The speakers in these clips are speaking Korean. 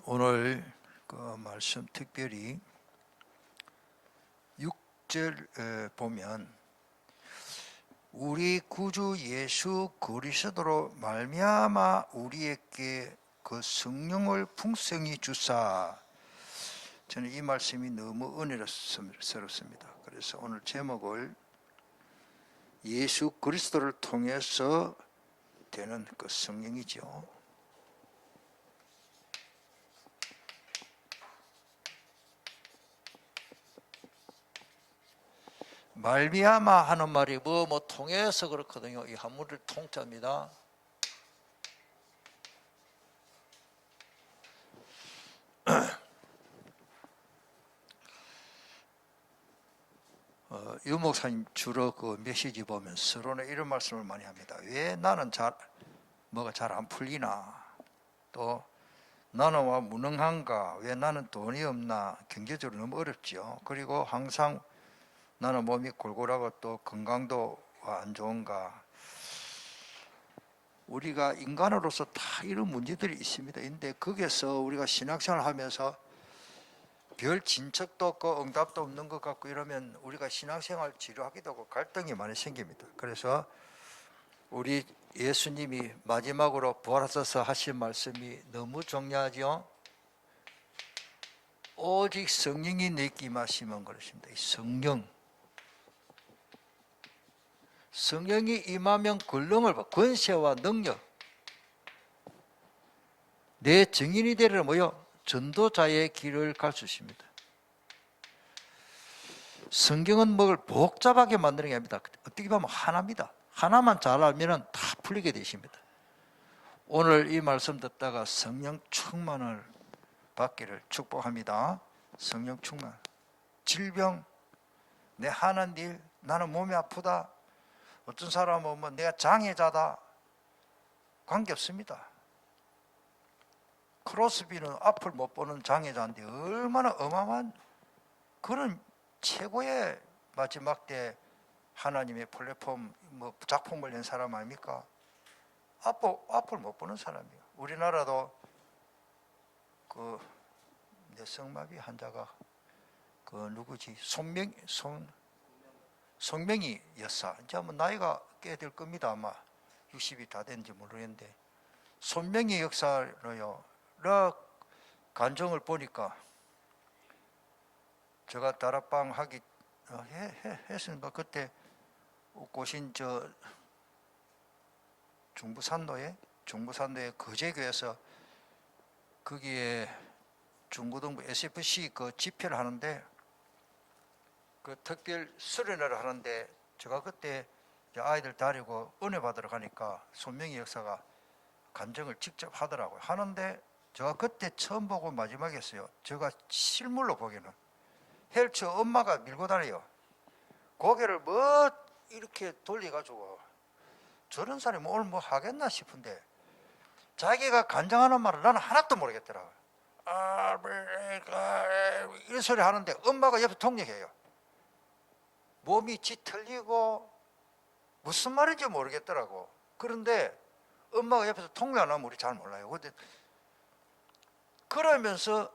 오늘 그 말씀 특별히 6절 보면 우리 구주 예수 그리스도로 말미암아 우리에게 그 성령을 풍성히 주사. 저는 이 말씀이 너무 은혜롭습니다. 그래서 오늘 제목을 예수 그리스도를 통해서 되는 그 성령이죠. 말미암아 하는 말이 뭐 통해서 그렇거든요. 이 한문을 통자입니다. 유 목사님 주로 그 메시지 보면 서론에 이런 말씀을 많이 합니다. 왜 나는 뭐가 잘 안 풀리나? 또 나는 와 무능한가? 왜 나는 돈이 없나? 경제적으로 너무 어렵죠. 그리고 항상 나는 몸이 골골하고 또 건강도 안 좋은가? 우리가 인간으로서 다 이런 문제들이 있습니다. 근데 거기에서 우리가 신앙생활을 하면서 별 진척도 없고 응답도 없는 것 같고 이러면 우리가 신앙생활 지루하기도 하고 갈등이 많이 생깁니다. 그래서 우리 예수님이 마지막으로 부활하셔서 하신 말씀이 너무 중요하죠. 오직 성령이 내게 임하시면 그러십니다. 성령. 성령이 임하면 권능을 권세와 능력. 내 증인이 되리라 뭐요? 전도자의 길을 가르치십니다. 성경은 뭘 복잡하게 만드는 게 아닙니다. 어떻게 보면 하나입니다. 하나만 잘 알면 다 풀리게 되십니다. 오늘 이 말씀 듣다가 성령 충만을 받기를 축복합니다. 성령 충만. 질병, 내 하는 일, 나는 몸이 아프다. 어떤 사람은 뭐 내가 장애자다. 관계없습니다. 크로스비는 앞을 못 보는 장애자인데 얼마나 어마어마한 그런 최고의 마지막 때 하나님의 플랫폼 작품을 낸 사람 아닙니까? 앞을 못 보는 사람이에요. 우리나라도 그 뇌성마비 환자가 그 누구지? 손명희 여사. 이제 뭐 나이가 꽤 될 겁니다. 아마 60이 다 된지 모르겠는데 손명희 역사로요. 간정을 보니까 제가 다락방 하기 했으니까 그때 고신 중부산도에 거제교에서 거기에 중고등부 SFC 그 집회를 하는데 그 특별 수련회를 하는데 제가 그때 아이들 데리고 은혜 받으러 가니까 손명희 역사가 간증을 직접 하더라고요. 하는데 제가 그때 처음 보고 마지막에 했어요. 제가 실물로 보기에는 헬처 엄마가 밀고 다녀요. 고개를 뭐 이렇게 돌려가지고 저런 사람이 오늘 뭐 하겠나 싶은데 자기가 간증하는 말을 나는 하나도 모르겠더라고요. 이런 소리 하는데 엄마가 옆에 통역해요. 몸이 짙틀리고 무슨 말인지 모르겠더라고. 그런데 엄마가 옆에서 통역하면 우리 잘 몰라요. 근데 그러면서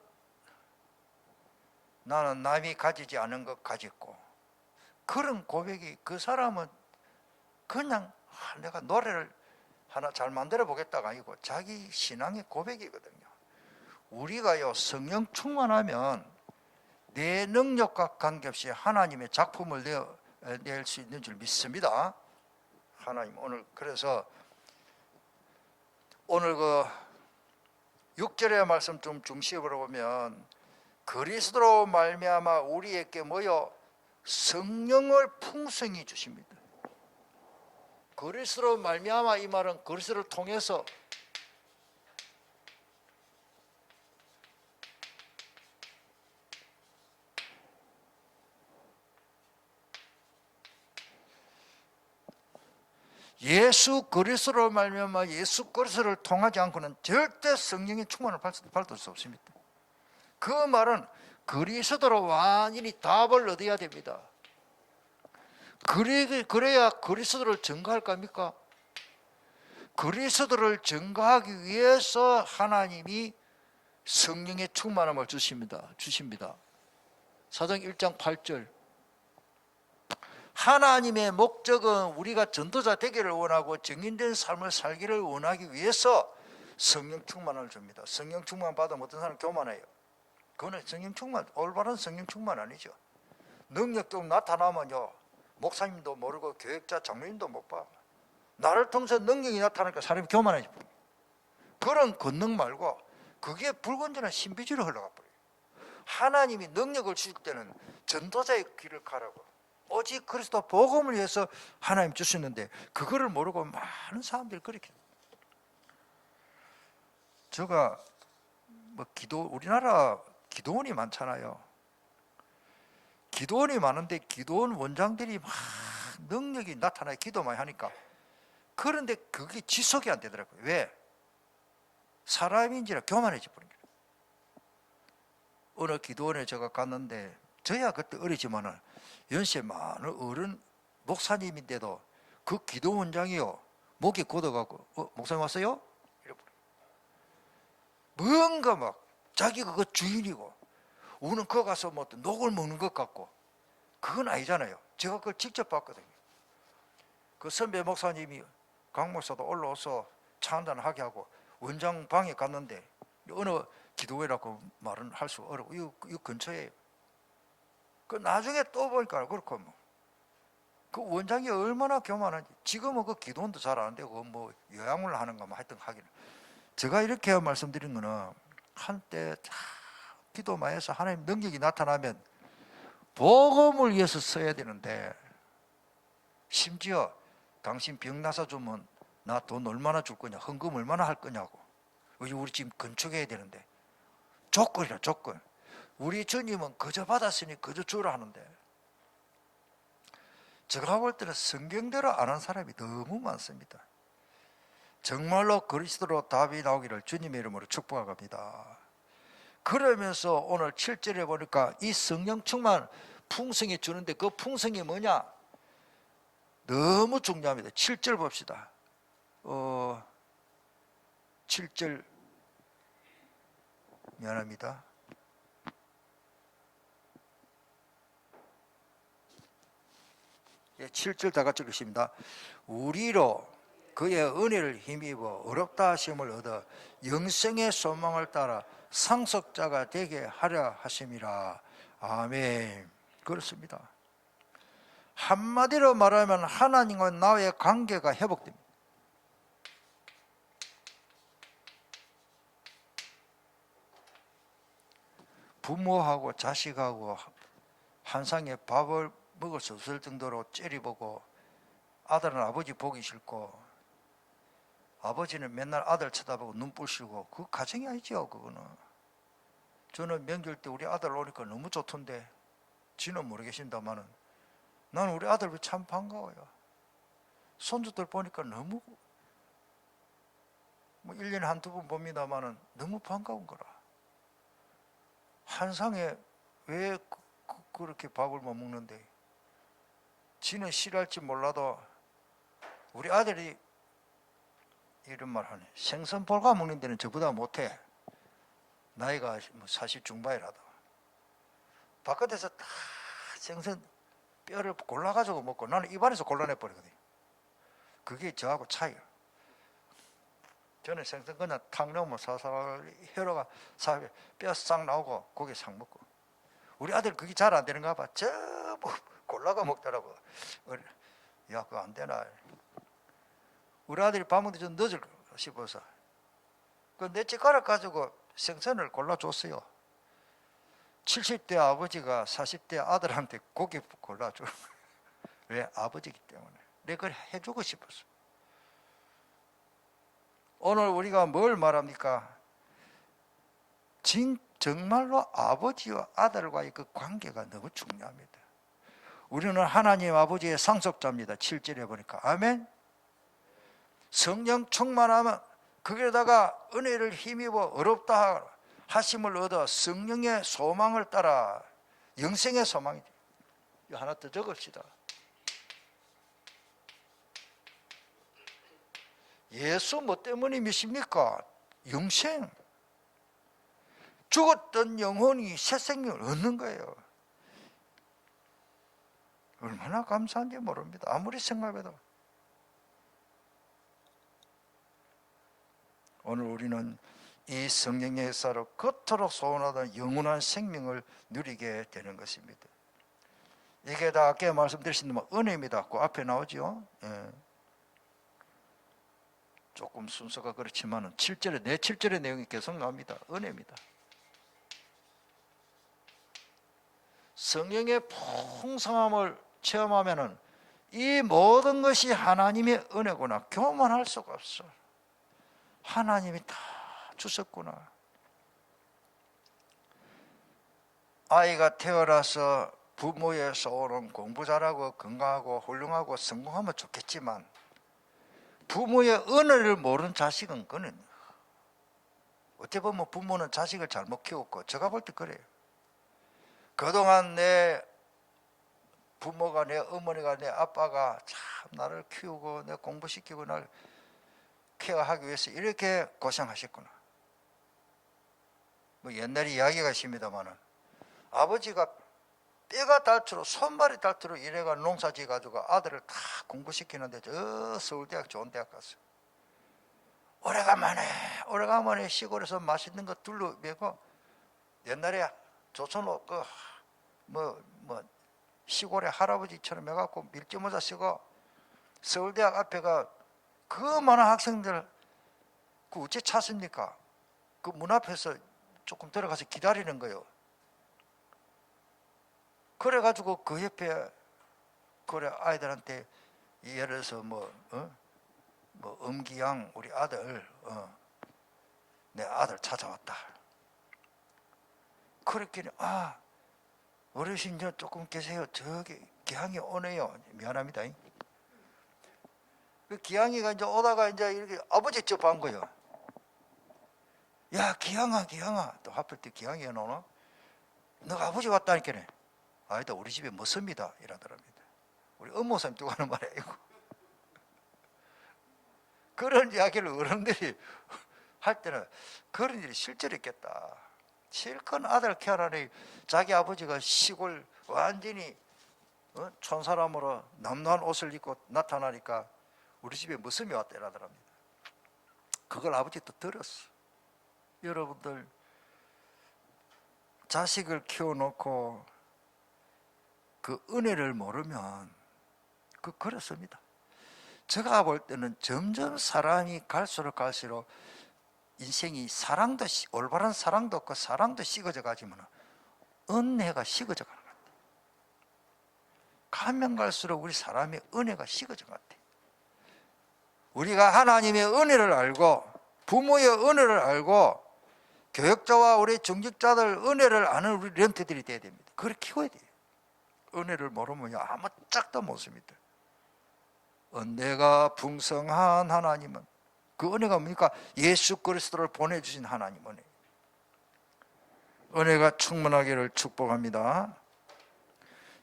나는 남이 가지지 않은 것 가졌고 그런 고백이 그 사람은 그냥 내가 노래를 하나 잘 만들어 보겠다가 아니고 자기 신앙의 고백이거든요. 우리가요 성령 충만하면 내 능력과 관계없이 하나님의 작품을 낼 수 있는 줄 믿습니다. 하나님 오늘 그래서 오늘 그 6절의 말씀 좀 중심으로 보면 그리스도로 말미암아 우리에게 뭐요? 성령을 풍성히 주십니다. 그리스도로 말미암아 이 말은 그리스도를 통해서 예수 그리스도로 말미암아 예수 그리스도를 통하지 않고는 절대 성령의 충만을 받을 수 없습니다. 그 말은 그리스도로 완전히 답을 얻어야 됩니다. 그래야 그리스도를 증거할 겁니까? 그리스도를 증거하기 위해서 하나님이 성령의 충만함을 주십니다. 사도행 1장 8절. 하나님의 목적은 우리가 전도자 되기를 원하고 정인된 삶을 살기를 원하기 위해서 성령 충만을 줍니다. 성령 충만 받으면 어떤 사람 교만해요. 그거는 성령 충만, 올바른 성령 충만 아니죠. 능력 좀 나타나면요, 목사님도 모르고 교육자, 장로님도 못 봐. 나를 통해서 능력이 나타나니까 사람이 교만해져. 그런 권능 말고 그게 불건전한 신비주의로 흘러가 버려요. 하나님이 능력을 주실 때는 전도자의 길을 가라고, 오직 그리스도 복음을 위해서 하나님 주셨는데 그거를 모르고 많은 사람들이 그렇게. 제가 뭐 우리나라 기도원이 많잖아요. 기도원이 많은데 기도원 원장들이 막 능력이 나타나요. 기도 많이 하니까. 그런데 그게 지속이 안 되더라고요. 왜? 사람인지라 교만해져 버린 거예요. 어느 기도원에 제가 갔는데, 저야 그때 어리지만은 연세 많은 어른 목사님인데도 그 기도원장이요, 목이 곧어가고 목사님 왔어요? 뭔가 막 자기가 그 주인이고 우는 거 가서 뭐 녹을 먹는 것 같고, 그건 아니잖아요. 제가 그걸 직접 봤거든요. 그 선배 목사님이 강 목사도 올라와서 차 한잔 하게 하고 원장 방에 갔는데, 어느 기도회라고 말은 할 수 어렵고 이 근처에. 그 나중에 또 보니까 그렇고, 그 원장이 얼마나 교만한지. 지금은 그 기도원도 잘 안 되고 뭐 요양을 하는가 뭐 하여튼 하기는. 제가 이렇게 말씀드린 거는, 한때 기도 많이 해서 하나님 능력이 나타나면 복음을 위해서 써야 되는데, 심지어 당신 병 나서 주면 나 돈 얼마나 줄 거냐, 헌금 얼마나 할 거냐고. 우리 지금 건축해야 되는데 조건이라 조건. 우리 주님은 그저 받았으니 그저 주라 하는데, 제가 볼 때는 성경대로 안 한 사람이 너무 많습니다. 정말로 그리스도로 답이 나오기를 주님의 이름으로 축복합니다. 그러면서 오늘 7절에 보니까 이 성령 충만 풍성이 주는데, 그 풍성이 뭐냐? 너무 중요합니다. 7절 봅시다. 7절 미안합니다. 예, 7절 다 같이 읽으십니다. 우리로 그의 은혜를 힘입어 어렵다 하심을 얻어 영생의 소망을 따라 상속자가 되게 하려 하심이라. 아멘. 그렇습니다. 한마디로 말하면 하나님과 나의 관계가 회복됩니다. 부모하고 자식하고 한 상에 밥을 먹을 수 없을 정도로 째려보고, 아들은 아버지 보기 싫고 아버지는 맨날 아들 쳐다보고 눈 부시고, 그 가정이 아니죠. 그거는. 저는 명절 때 우리 아들 오니까 너무 좋던데, 지는 모르겠습니다만은 나는 우리 아들 참 반가워요. 손주들 보니까 너무, 뭐 1년에 한두 번 봅니다만은 너무 반가운 거라. 한 상에 왜 그렇게 밥을 못 먹는데, 지는 싫어할지 몰라도 우리 아들이 이런 말 하네. 생선 볼가 먹는 데는 저보다 못해. 나이가 뭐 40 중반이라도. 바깥에서 다 생선 뼈를 골라가지고 먹고 나는 입안에서 골라내버리거든요. 그게 저하고 차이야. 저는 생선 그냥 탁 넣으면 살살 혀로가 뼈 싹 나오고 고기 싹 먹고. 우리 아들 그게 잘 안 되는가 봐. 뭐 골라가 먹더라고. 야, 그거 안 되나. 우리 아들이 밥 먹는데 좀 늦을 싶어서 그 내 젓가락 가지고 생선을 골라줬어요. 70대 아버지가 40대 아들한테 고기 골라줘. 왜? 아버지기 때문에. 내가 그걸 해주고 싶었어. 오늘 우리가 뭘 말합니까? 정말로 아버지와 아들과의 그 관계가 너무 중요합니다. 우리는 하나님 아버지의 상속자입니다. 7절에 보니까. 아멘. 성령 충만하면 거기에다가 은혜를 힘입어 어렵다 하심을 얻어 성령의 소망을 따라 영생의 소망이죠. 이거 하나 더 적읍시다. 예수 뭐 때문에 믿습니까? 영생. 죽었던 영혼이 새 생명을 얻는 거예요. 얼마나 감사한지 모릅니다. 아무리 생각해도. 오늘 우리는 이 성령의 역사로 그토록 소원하던 영원한 생명을 누리게 되는 것입니다. 이게 다 아까 말씀드린 은혜입니다. 그 앞에 나오죠. 예. 조금 순서가 그렇지만 7절에 내 7절의 내용이 계속 나옵니다. 은혜입니다. 성령의 풍성함을 체험하면은 이 모든 것이 하나님의 은혜구나 교만할 수가 없어. 하나님이 다 주셨구나. 아이가 태어나서 부모에서 오는 공부 잘하고 건강하고 훌륭하고 성공하면 좋겠지만 부모의 은혜를 모르는 자식은 그는 어떻게 보면 부모는 자식을 잘못 키웠고 제가 볼 때 그래요. 그동안 내 부모가 내 어머니가 내 아빠가 참 나를 키우고 내 공부시키고 날 케어하기 위해서 이렇게 고생하셨구나. 뭐 옛날 이야기가 있습니다만은 아버지가 뼈가 닳도록 손발이 닳도록 이래가 농사 지어가지고 아들을 다 공부시키는데 저 서울대학 좋은 대학 갔어요. 오래간만에 시골에서 맛있는 거 둘러매고 옛날에 조선로 시골에 할아버지처럼 해갖고 밀짚모자 쓰고 서울대학 앞에가 그 많은 학생들 그 어째 찾습니까? 그 문 앞에서 조금 들어가서 기다리는 거예요. 그래가지고 그 옆에 그래 아이들한테 예를 들어서 엄기양 우리 아들 내 아들 찾아왔다. 그랬더니 어르신 저 조금 계세요. 저기 기양이 오네요. 미안합니다. 그 기양이가 이제 오다가 이제 이렇게 아버지 접한 거예요. 야 기양아 또 하필 때 기양이가 나오나? 너가 아버지 왔다니까네. 아니다 우리 집에 못 씁니다 이러더랍니다. 우리 엄모선 두고 하는 말이에요. 그런 이야기를 어른들이 할 때는 그런 일이 실제로 있겠다. 실컷 아들 케어하니 자기 아버지가 시골 완전히 촌사람으로 남루한 옷을 입고 나타나니까 우리 집에 무슨이 왔다 이러더랍니다. 그걸 아버지 또 들었어. 여러분들 자식을 키워놓고 그 은혜를 모르면 그렇습니다. 제가 볼 때는 점점 사람이 갈수록 인생이 사랑도 올바른 사랑도 없고 사랑도 식어져 가지면 은혜가 식어져 가는 것 같아요. 가면 갈수록 우리 사람의 은혜가 식어져 것 같아요. 우리가 하나님의 은혜를 알고 부모의 은혜를 알고 교역자와 우리 중직자들 은혜를 아는 우리 렌트들이 돼야 됩니다. 그걸 키워야 돼요. 은혜를 모르면 아무 짝도 못 씁니다. 은혜가 풍성한 하나님은 그 은혜가 뭡니까? 예수 그리스도를 보내주신 하나님 은혜. 은혜가 충만하기를 축복합니다.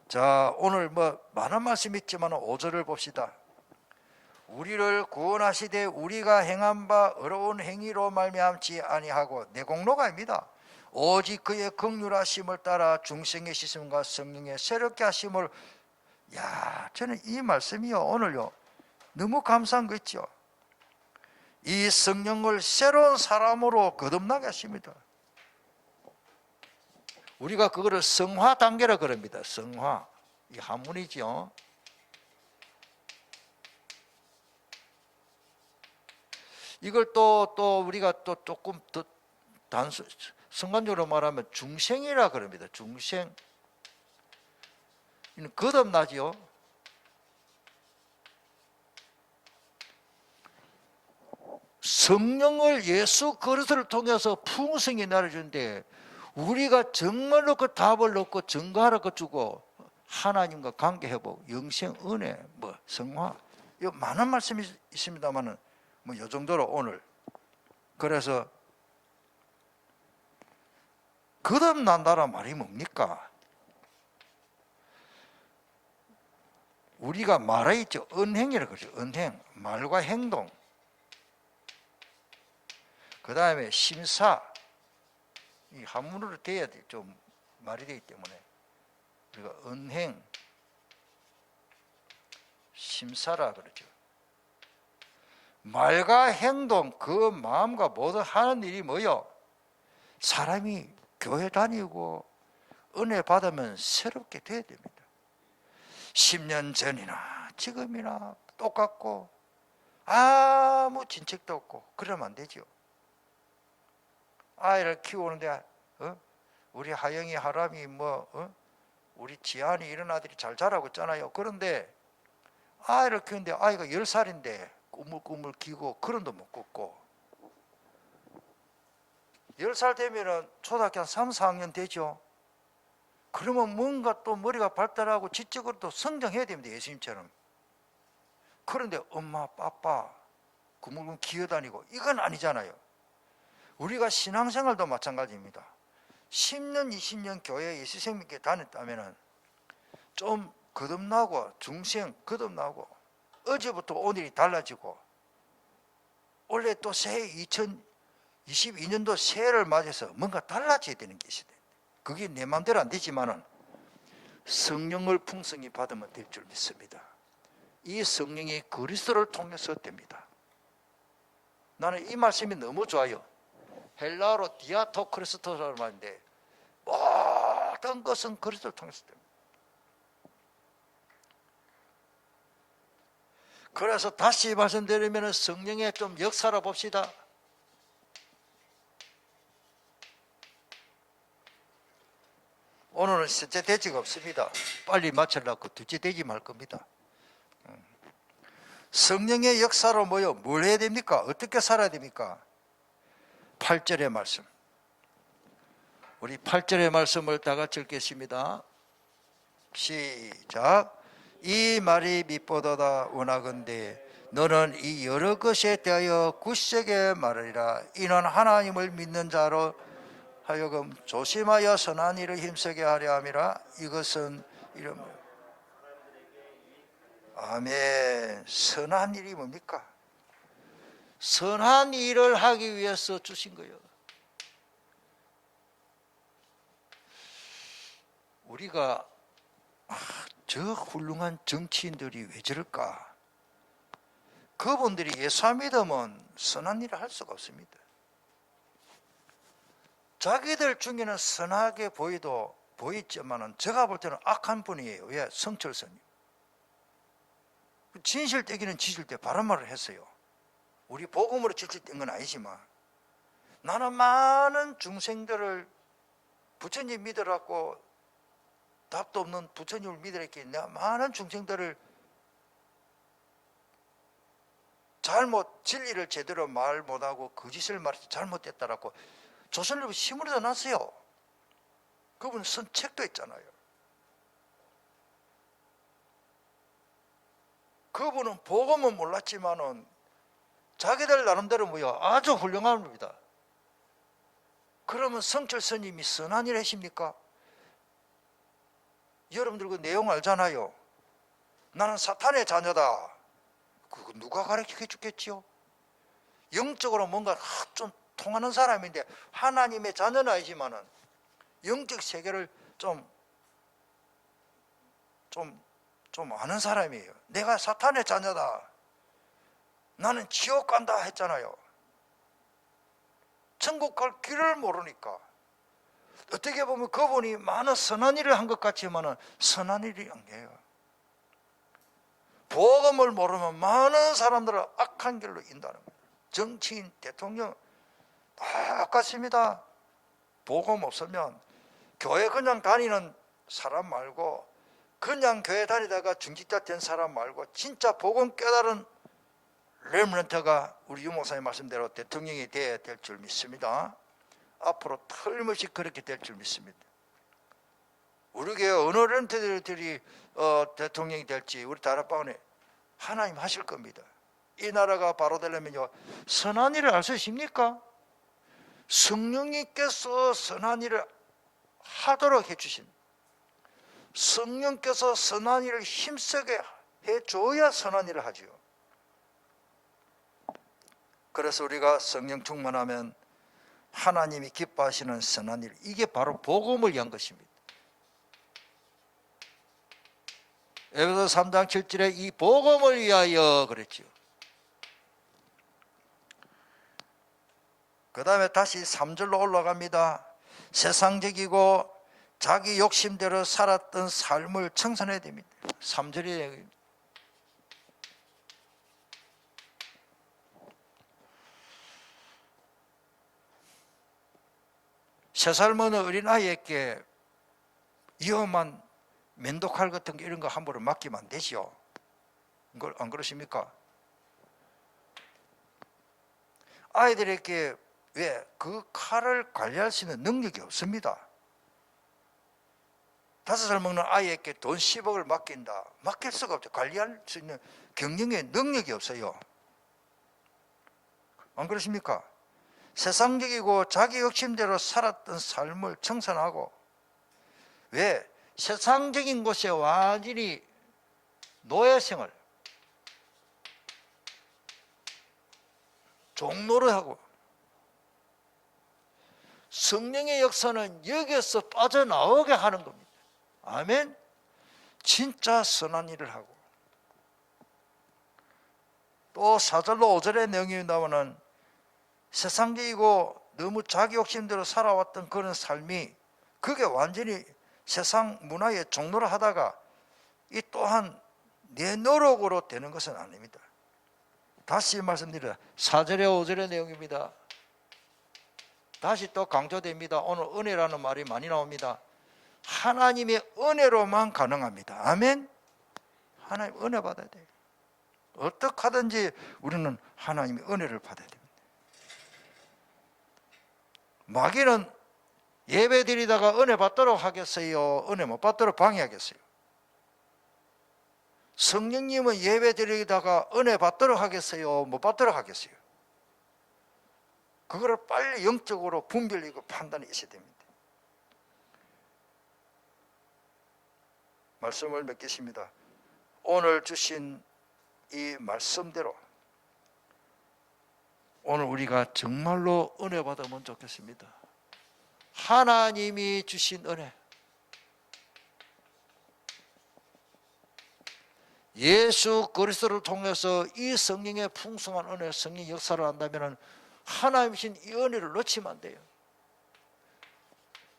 자, 오늘 많은 말씀이 있지만 5절을 봅시다. 우리를 구원하시되 우리가 행한 바 어려운 행위로 말미암지 아니하고 내 공로가 아닙니다. 오직 그의 긍휼하심을 따라 중생의 씻음과 성령의 새롭게 하심을. 저는 이 말씀이요 오늘요 너무 감사한 거 있죠. 이 성령을 새로운 사람으로 거듭나게 하십니다. 우리가 그거를 성화 단계라 그럽니다. 성화. 이 한문이죠. 이걸 또 우리가 또 조금 더 순간적으로 말하면 중생이라 그럽니다. 중생. 거듭나지요. 성령을 예수 그리스도를 통해서 풍성히 내려주는데 우리가 정말로 그 답을 얻고 증거하러 주고 하나님과 관계 회복, 영생, 은혜, 성화, 이 많은 말씀이 있습니다만은 이 정도로 오늘. 그래서 거듭난다란 말이 뭡니까? 우리가 말해있죠. 은행이라고 그러죠. 은행, 말과 행동. 그 다음에 심사, 이 한문으로 돼야 좀 말이 되기 때문에 우리가 언행, 심사라 그러죠. 말과 행동, 그 마음과 모두 하는 일이 뭐요? 사람이 교회 다니고 은혜 받으면 새롭게 돼야 됩니다. 10년 전이나 지금이나 똑같고 아무 진척도 없고 그러면 안 되죠. 아이를 키우는데 우리 하영이 하람이 우리 지한이 이런 아들이 잘 자라고 있잖아요. 그런데 아이를 키우는데 아이가 10살인데 꾸물꾸물 기고 그런도 못 걷고 10살 되면은 초등학교 한 3, 4학년 되죠. 그러면 뭔가 또 머리가 발달하고 지적으로 또 성장해야 됩니다. 예수님처럼. 그런데 엄마, 아빠 꾸물꾸물 기어다니고 이건 아니잖아요. 우리가 신앙생활도 마찬가지입니다. 10년, 20년 교회 예수님께 다녔다면 좀 거듭나고 중생 거듭나고 어제부터 오늘이 달라지고 원래 또 새해 2022년도 새해를 맞아서 뭔가 달라져야 되는 것이다. 그게 내 마음대로 안 되지만은 성령을 풍성히 받으면 될 줄 믿습니다. 이 성령이 그리스도를 통해서 됩니다. 나는 이 말씀이 너무 좋아요. 헬라어로 디아토 크리스토라는 말인데 모든 것은 그리스도를 통해서 됩니다. 그래서 다시 말씀드리면 성령의 좀 역사를 봅시다. 오늘은 셋째 대지가 없습니다. 빨리 마치려고 둘째 대지 말 겁니다. 성령의 역사로 뭐요? 뭘 해야 됩니까? 어떻게 살아야 됩니까? 8절의 말씀. 우리 8절의 말씀을 다 같이 읽겠습니다. 시작. 이 말이 mit보다다 원하건대 너는 이 여러 것에 대하여 굳세게 말하리라. 이는 하나님을 믿는 자로 하여금 조심하여 선한 일을 힘쓰게 하려 함이라. 이것은 이름 아멘. 선한 일이 뭡니까? 선한 일을 하기 위해서 주신 거예요. 우리가 저 훌륭한 정치인들이 왜 저럴까? 그분들이 예수 안 믿으면 선한 일을 할 수가 없습니다. 자기들 중에는 선하게 보이지만은 제가 볼 때는 악한 분이에요. 왜? 성철스님. 진실되기는 지질 때 바른 말을 했어요. 우리 복음으로 질질된 건 아니지만 나는 많은 중생들을 부처님 믿으라고 답도 없는 부처님을 믿으랬기에 내가 많은 중생들을 진리를 제대로 말 못하고 거짓을 말해서 잘못됐다라고 조선일보 신문에도 났어요. 그분 쓴 책도 있잖아요. 그분은 복음은 몰랐지만은 자기들 나름대로 아주 훌륭한 분입니다. 그러면 성철 스님이 선한 일 하십니까? 여러분들 그 내용 알잖아요. 나는 사탄의 자녀다. 그거 누가 가르쳐 주겠지요? 영적으로 뭔가 좀 통하는 사람인데 하나님의 자녀는 아니지만은 영적 세계를 좀 아는 사람이에요. 내가 사탄의 자녀다. 나는 지옥 간다 했잖아요. 천국 갈 길을 모르니까. 어떻게 보면 그분이 많은 선한 일을 한 것 같지만은 선한 일이 아니에요. 복음을 모르면 많은 사람들을 악한 길로 인도하는 거예요. 정치인, 대통령 다 똑같습니다. 복음 없으면 교회 그냥 다니는 사람 말고 그냥 교회 다니다가 중직자 된 사람 말고 진짜 복음 깨달은 렘넌트가 우리 유 목사님 말씀대로 대통령이 되어야 될 줄 믿습니다. 앞으로 틀림없이 그렇게 될 줄 믿습니다. 우리 교회 어느 렘넌트들이 대통령이 될지 우리 다락방에 하나님 하실 겁니다. 이 나라가 바로 되려면요 선한 일을 할 수 있습니까? 성령님께서 선한 일을 하도록 해주신 성령께서 선한 일을 힘쓰게 해줘야 선한 일을 하지요. 그래서 우리가 성령 충만하면 하나님이 기뻐하시는 선한 일, 이게 바로 복음을 위한 것입니다. 에베소 3장 7절에 이 복음을 위하여 그랬지요. 그 다음에 다시 3절로 올라갑니다. 세상적이고 자기 욕심대로 살았던 삶을 청산해야 됩니다. 3절이에요. 세 살 먹는 어린아이에게 위험한 면도칼 같은 거 이런 거 함부로 맡기면 안 되죠. 안 그러십니까? 아이들에게 왜 그 칼을 관리할 수 있는 능력이 없습니다. 5살 먹는 아이에게 돈 10억을 맡긴다. 맡길 수가 없죠. 관리할 수 있는 경영의 능력이 없어요. 안 그러십니까? 세상적이고 자기 욕심대로 살았던 삶을 청산하고, 왜? 세상적인 곳에 완전히 노예생활, 종노릇하고, 성령의 역사는 여기에서 빠져나오게 하는 겁니다. 아멘. 진짜 선한 일을 하고, 또 4절로 5절의 내용이 나오는 세상적이고 너무 자기 욕심대로 살아왔던 그런 삶이, 그게 완전히 세상 문화에 종노를 하다가 이 또한 내 노력으로 되는 것은 아닙니다. 다시 말씀드립니다. 4절에 5절의 내용입니다. 다시 또 강조됩니다. 오늘 은혜라는 말이 많이 나옵니다. 하나님의 은혜로만 가능합니다. 아멘. 하나님 은혜 받아야 돼요. 어떻게 하든지 우리는 하나님의 은혜를 받아야 됩니다. 마귀는 예배 드리다가 은혜 받도록 하겠어요? 은혜 못 받도록 방해하겠어요? 성령님은 예배 드리다가 은혜 받도록 하겠어요? 못 받도록 하겠어요? 그거를 빨리 영적으로 분별이고 판단이 있어야 됩니다. 말씀을 맺겠습니다. 오늘 주신 이 말씀대로 오늘 우리가 정말로 은혜 받으면 좋겠습니다. 하나님이 주신 은혜, 예수 그리스도를 통해서 이 성령의 풍성한 은혜, 성령 역사를 한다면 하나님이신 이 은혜를 놓치면 안 돼요.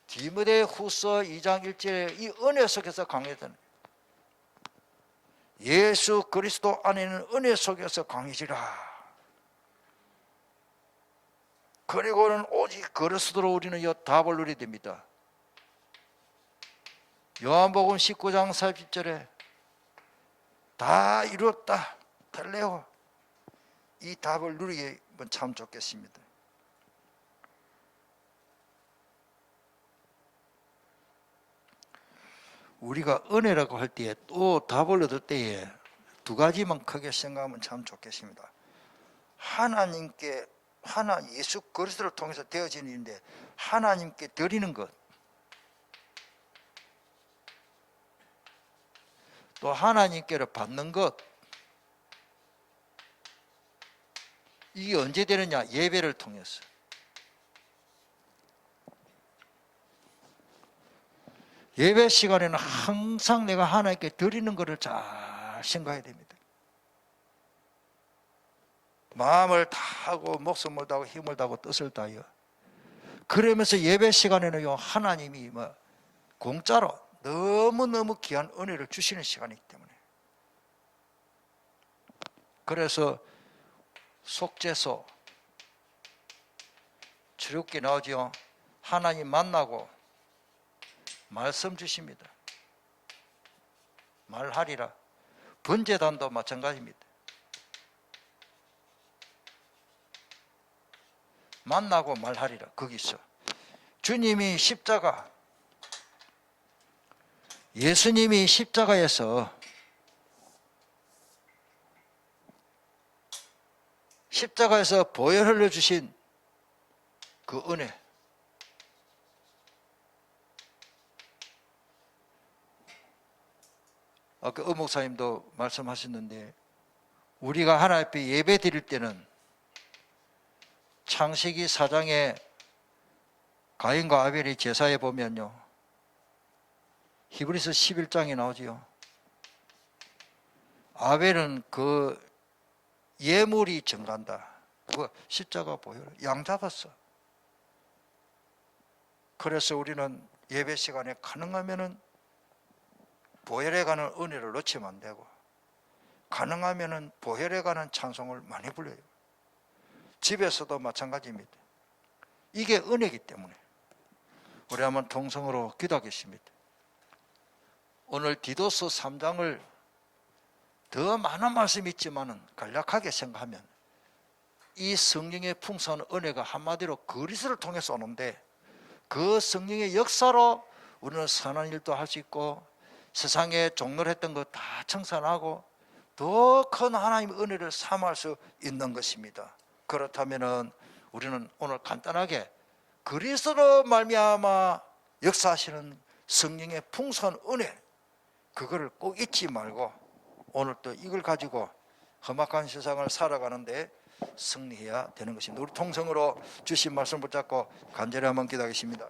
디모데후서 2장 1절에 이 은혜 속에서 강해지는, 예수 그리스도 안에는 은혜 속에서 강해지라. 그리고는 오직 그리스도로 우리는 이 답을 누리게 됩니다. 요한복음 19장 40절에 다 이루었다, 텔레오, 이 답을 누리면 참 좋겠습니다. 우리가 은혜라고 할 때에 또 답을 얻을 때에 두 가지만 크게 생각하면 참 좋겠습니다. 하나님께, 예수 그리스도를 통해서 되어지는 일인데 하나님께 드리는 것, 또 하나님께로 받는 것, 이게 언제 되느냐? 예배를 통해서. 예배 시간에는 항상 내가 하나님께 드리는 것을 잘 생각해야 됩니다. 마음을 다하고 목숨을 다하고 힘을 다하고 뜻을 다하여, 그러면서 예배 시간에는 하나님이 공짜로 너무너무 귀한 은혜를 주시는 시간이기 때문에, 그래서 속죄소 출애굽기 나오죠. 하나님 만나고 말씀 주십니다. 말하리라. 번제단도 마찬가지입니다. 만나고 말하리라. 거기서 주님이 십자가, 예수님이 십자가에서 보혈 흘려주신 그 은혜, 아까 목사님도 말씀하셨는데, 우리가 하나님 앞에 예배 드릴 때는 창세기 4장에 가인과 아벨의 제사에 보면요, 히브리서 11장에 나오지요. 아벨은 그 예물이 증가한다. 그 십자가 보혈 양 잡았어. 그래서 우리는 예배 시간에 가능하면은 보혈에 가는 은혜를 놓치면 안 되고, 가능하면은 보혈에 가는 찬송을 많이 불러요. 집에서도 마찬가지입니다. 이게 은혜이기 때문에 우리 한번 통성으로 기도하겠습니다. 오늘 디도서 3장을 더 많은 말씀이 있지만은 간략하게 생각하면 이 성령의 풍성한 은혜가 한마디로 그리스도를 통해서 오는데, 그 성령의 역사로 우리는 선한 일도 할 수 있고 세상에 종로를 했던 거 다 청산하고 더 큰 하나님의 은혜를 삼할 수 있는 것입니다. 그렇다면 우리는 오늘 간단하게 그리스도로 말미암아 역사하시는 성령의 풍성한 은혜, 그거를 꼭 잊지 말고 오늘 또 이걸 가지고 험악한 세상을 살아가는데 승리해야 되는 것입니다. 우리 통성으로 주신 말씀 붙잡고 간절히 한번 기도하겠습니다.